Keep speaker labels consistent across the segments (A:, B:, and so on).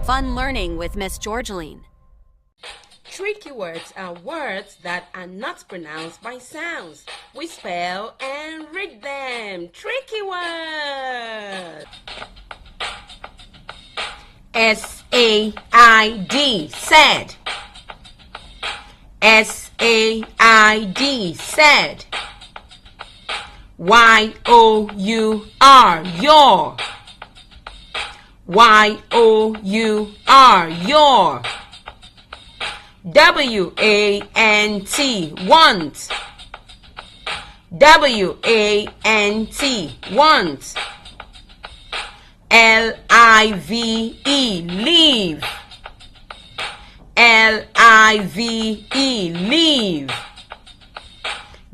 A: Fun learning with Miss Georgeline.
B: Tricky words are words that are not pronounced by sounds. We spell and read them. Tricky words. S-A-I-D, said. S-A-I-D, said. Y-O-U-R, your. Y-O-U-R, your. W-A-N-T, want. W-A-N-T, want. L-I-V-E, leave. L-I-V-E, leave.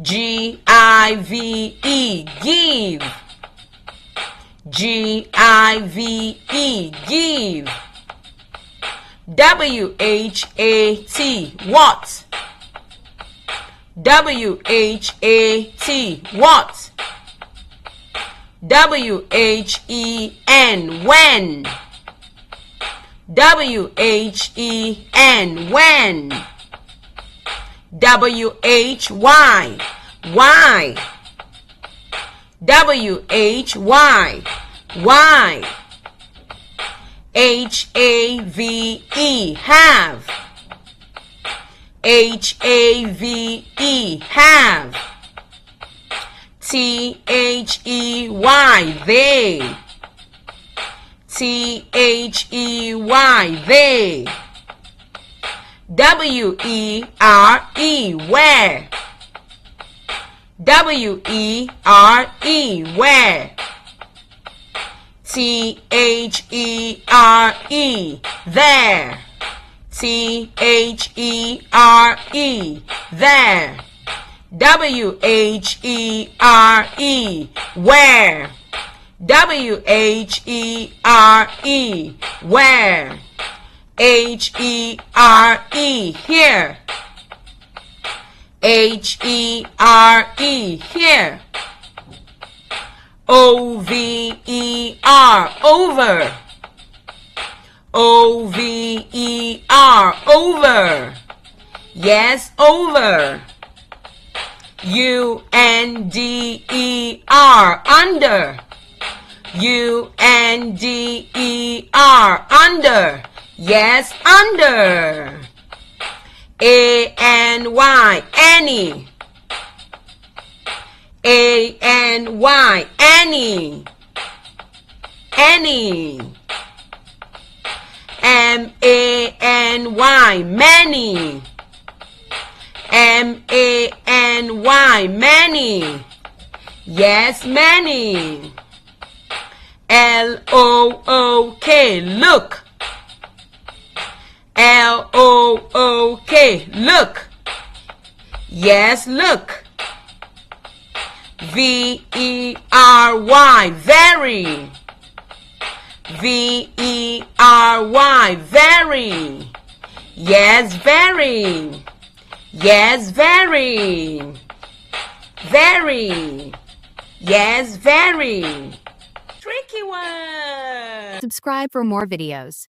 B: G-I-V-E, give. G-I-V-E, give. W-H-A-T, what? W-H-A-T, what? W-H-E-N, when. W-H-E-N, when. W-H-Y, why. W-H-Y, why. H-A-V-E, have. H-A-V-E, have. T-H-E-Y, they. T-H-E-Y, they. W-E-R-E, where. W-E-R-E, where. T-H-E-R-E, there. T-H-E-R-E, there. W-H-E-R-E, where. W-H-E-R-E, where. H-E-R-E, here. H-E-R-E, here. O-V-E-R, over. O-V-E-R, over. Yes, over. U-N-D-E-R, under. U-N-D-E-R, under. Yes, under. A-N-Y, any. A-N-Y, any. Any. M-A-N-Y, many. M-A-N-Y, many. Yes, many. L-O-O-K, look. L-O-O-K, look. Yes, look. V-E-R-Y, very. V-E-R-Y, very. Yes, very. Yes, very. Very. Yes, very. Tricky one.
A: Subscribe for more videos.